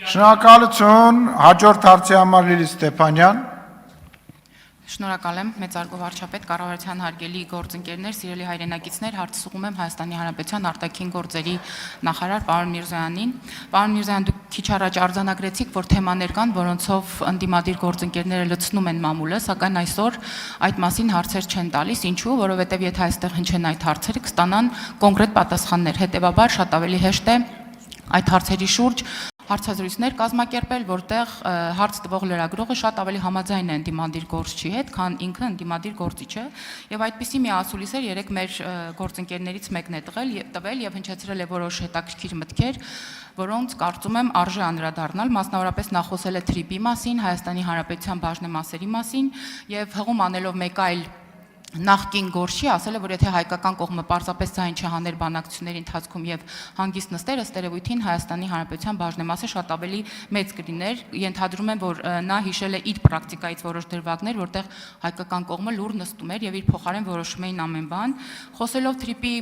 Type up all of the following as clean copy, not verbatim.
Շնորհակալություն, հաջորդ հարցի համար Լիլիթ Ստեփանյան։ Շնորհակալ եմ, մեծարգո վարչապետ, կառավարության հարգելի գործընկերներ, սիրելի հայրենակիցներ, հարցը ուղղում եմ Հայաստանի Հանրապետության արտաքին գործերի նախարար պարոն Միրզոյանին։ Պարոն Միրզոյան, դուք քիչ առաջ արձանագրեցիք, որ թեմաներ կան, որոնցով ընդդիմադիր գործընկերները լցնում են մամուլը, սակայն այսօր այդ մասին հարցեր չեն տալիս, ինչու, որովհետև եթե այստեղ հնչեն այդ հարցերը, կստանան կոնկրետ պատասխաններ, հետևաբար շատ ավելի հեշտ է այդ հարցերի շուրջ հարցազրույցներ կազմակերպել, որտեղ հարց տվող լրագրողը շատ ավելի համաձայն է ընդդիմադիր գործչի հետ, քան ինքը ընդդիմադիր գործիչ է, եւ այդպիսի մի ասուլիսեր երեք մեր գործընկերներից մեկն է տվել եւ հնչեցրել է որոշ հետաքրքիր մտքեր, որոնց կարծում եմ արժե անդրադառնալ, մասնավորապես նա խոսել է թրիպի մասին, Հայաստանի Հանրապետության բաժնեմասերի մասին եւ հղում անելով մեկ այլ նախկին գործի ասել է, որ եթե հայկական կողմը պարզապես ձայն չհաներ բանակցությունների ընթացքում եւ հանգիստ նստեր, ըստ երևույթին Հայաստանի Հանրապետության բաժնեմասը շատ ավելի մեծ կլիներ, ենթադրում եմ, որ նա հիշել է իր պրակտիկայից որոշ դրվագներ, որտեղ հայկական կողմը լուր նստում էր եւ իր փոխարեն որոշում էին ամեն բան, խոսելով թրիպի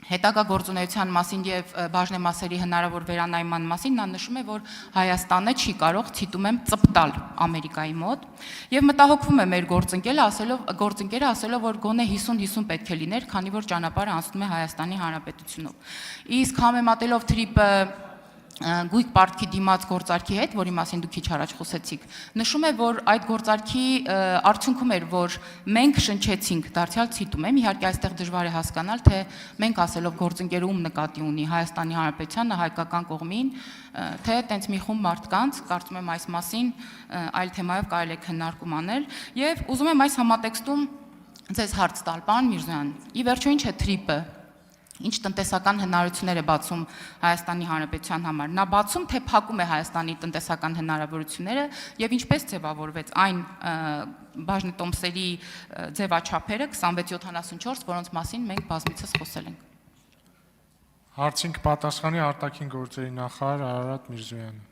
հետագա գործունեության մասին եւ բաժնեմասերի հնարավոր վերանայման մասին նա նշում է, որ Հայաստանը չի կարող, ցիտում եմ, ծպտալ Ամերիկայի մոտ եւ մտահոգվում է մեր գործընկերը ասելով, որ գոնե 50-50 պետք է լիներ, քանի որ ճանապարհը անցնում է Հայաստանի Հանրապետությունով։ Իսկ համեմատելով թրիպը գույք պարտքի դիմաց գործարքի հետ, որի մասին դուք քիչ առաջ խոսեցիք, նշում է, որ այդ գործարքի արդյունքում էր, որ մենք շնչեցինք, դարձյալ ցիտում եմ, իհարկե այստեղ դժվար է հասկանալ, թե մենք ասելով գործընկերը ում նկատի ունի Հայաստանի Հանրապետությանը, հայկական կողմին, թե տենց մի խումբ մարդկանց, կարծում եմ այս մասին այլ թեմայով կարելի է քննարկում անել, եւ ուզում եմ այս համատեքստում ձեզ հարց տալ, պարոն Միրզոյան, ի վերջո ինչ է թրիպը, ինչ տնտեսական հնարավորություններ է բացում Հայաստանի Հանրապետության համար, նա բացում թե փակում է Հայաստանի տնտեսական հնարավորությունները եւ ինչպես ձևավորվեց այն բաժնետոմսերի ձևաչափերը 2674, որոնց մասին մենք բազմիցս խոսել ենք։ Հարցին կպատասխանի արտաքին գործերի նախարար Արարատ Միրզոյանը։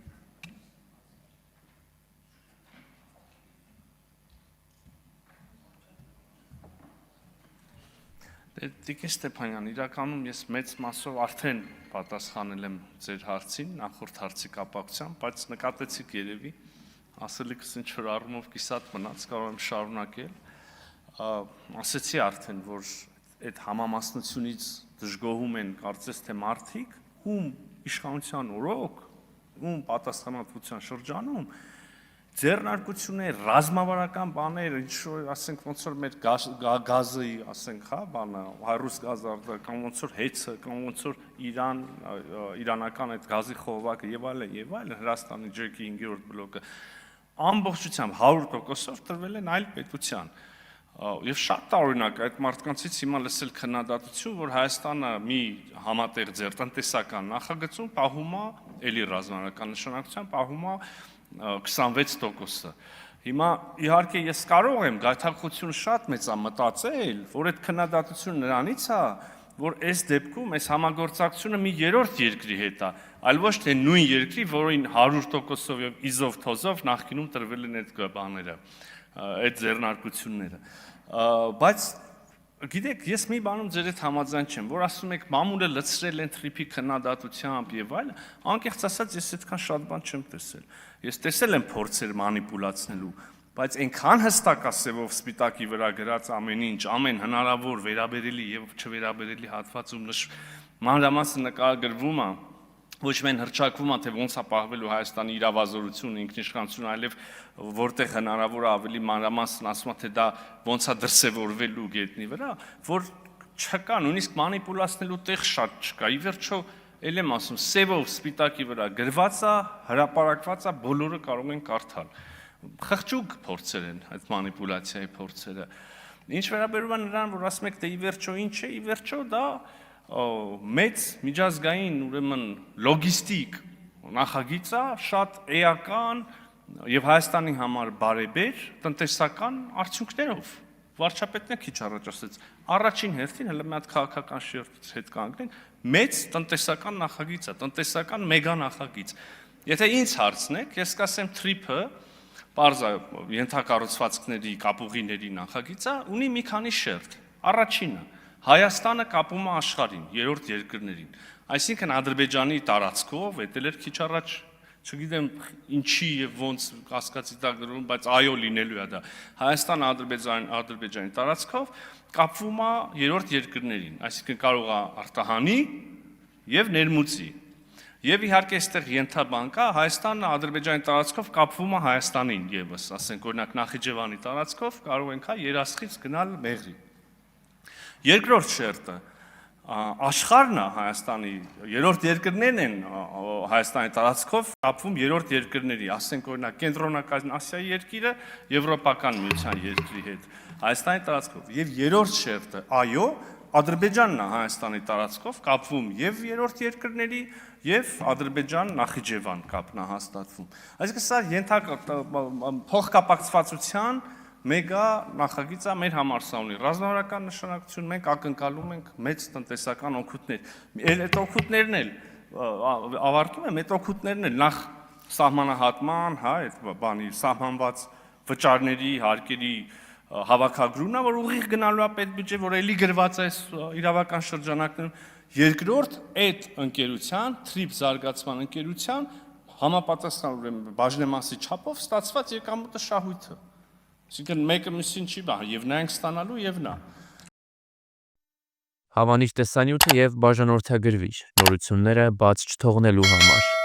Տիկին Ստեփանյան, իրականում ես մեծ մասով արդեն պատասխանել եմ ձեր հարցին, նախորդ հարցի կապակցությամբ, բայց նկատեցիք երևի, ասելիքս ինչ-որ առումով կիսատ մնաց, կարող եմ շարունակել, ասեցի արդեն, որ այդ համամասնությունից դժգոհում են կարծես թե մարդիկ, ում իշխանության օրոք, ում պատասխանատվության շրջանում, ձեռնարկություններ, ռազմավարական բաներ, ինչ-որ ասենք ոնց որ մեր գազի, ասենք, հա, բանը, հայրուս գազը, կամ ոնց որ հեծը, կամ ոնց որ իրանական այդ գազի խողովակը եւ այլն, Հրաստանի ջեքի 5-րդ բլոկը ամբողջությամբ 100%-ով տրվել են այլ պետության։ Եվ շատ տարօրինակ այդ մարդկանցից հիմա լսել քննադատություն, որ Հայաստանը մի համատեղ տնտեսական նախագծում պահում է էլի ռազմավարական նշանակության, պահում է 26%-ը։ Հիմա իհարկե ես կարող եմ գայթակղություն շատ մեծ է մտածել, որ այդ քննադատությունը նրանից է, որ այս դեպքում այս համագործակցությունը մի երրորդ երկրի հետ է, այլ ոչ թե նույն երկրի, որին 100%-ով եւ իզով թոզով նախկինում տրվել են այդ բաները, այդ ձեռնարկությունները։ Բայց գիտեք, ես մի բանում ձեր հետ համաձայն չեմ, որ ասում եք մամուլը լցրել են թրիպի քննադատությամբ եւ այլն, անկեղծ ասած ես այդքան շատ բան չեմ տեսել։ Ես տեսել եմ փորձեր մանիպուլացնելու, բայց այնքան հստակ է սևով սպիտակի վրա գրած ամեն ինչ, ամեն հնարավոր վերաբերելի եւ չվերաբերելի հատվածում մանրամասն նկարագրվում է, ոչ միայն հռչակվում է, թե ոնց է պահվելու Հայաստանի իրավազորությունը, ինքնիշխանությունը, այլև որտեղ հնարավոր է ավելի մանրամասն ասում է, թե դա ոնց է դրսևորվելու գետնի վրա, որ չկա, նույնիսկ մանիպուլացնելու տեղ շատ չկա։ Ի վերջո, ել եմ ասում, սևով սպիտակի վրա գրված է, հրապարակված է, բոլորը կարող են կարդալ։ Խղճուկ փորձեր են այդ մանիպուլյացիայի փորձերը։ Ինչ վերաբերում է նրան, որ ասում եք, թե ի վերջո ինչ է, ի վերջո դա մեծ միջազգային ուրեմն լոգիստիկ նախագիծ է, շատ էական եւ Հայաստանի համար բարեբեր տնտեսական արդյունքներով։ Վարչապետն է քիչ առաջ ասեց, առաջին հերթին հələ մի հատ քաղաքական շերտ հետ կանգնենք, մեծ տնտեսական նախագիծ է, տնտեսական մեգա նախագիծ։ Եթե ինձ հարցնեք, ես կասեմ թրիփը պարզա ենթակառուցվածքների, կապուղիների նախագիծը ունի մի քանի շերտ։ Առաջինը Հայաստանը կապում է աշխարհին, երրորդ երկրներին։ Այսինքն Ադրբեջանի տարածքով, էդ էլ էր քիչ առաջ Չգիտեմ ինչի եւ ոնց կասկածի տակ դրվում, բայց այո լինելու է դա։ Հայաստան-Ադրբեջանի տարածքով կապվում է երրորդ երկրներին, այսինքն կարող է արտահանի եւ ներմուծի։ Եվ իհարկե այստեղ ենթաբան կա Հայաստանը Ադրբեջանի տարածքով կապվում է Հայաստանին եւս, ասենք օրինակ Նախիջևանի տարածքով կարող ենք Երասխից գնալ Մեղրի։ Երկրորդ շերտը աշխարհն է Հայաստանի երրորդ երկրներն են Հայաստանի տարածքով կապվում երրորդ երկրների, ասենք օրինակ Կենտրոնական Ասիայի երկիրը Եվրոպական միության երկրի հետ Հայաստանի տարածքով եւ երրորդ շերտը այո Ադրբեջանն է Հայաստանի տարածքով կապվում եւ երրորդ երկրների եւ Ադրբեջան-Նախիջևան կապն է հաստատվում։ Այսինքն սա փոխկապակցվածության մեգա նախագիծ է մեր համար սա ունի ռազմավարական նշանակություն, մենք ակնկալում ենք մեծ տնտեսական օգուտներ։ Այդ օգուտներն էլ ավարտում եմ, այդ օգուտներն էլ նախ սահմանահատման, հա, այդ բանի սահմանված վճարների, հարկերի հավաքագրումն է, որ ուղիղ գնալու է պետբյուջե, որ էլի գրված է իրավական շրջանակներում, երկրորդ այդ ընկերության, TRIP զարգացման ընկերության համապատասխան ուրեմն բաժնեմասի չափով ստացված եկամուտը շահույթը։ Այսինքն մեկը մյուսին չի բան, եւ նա ենք ստանալու եւ նա։ Հավանիր տեսանյութը եւ բաժանորդագրվիչ նորությունները բաց չթողնելու համար։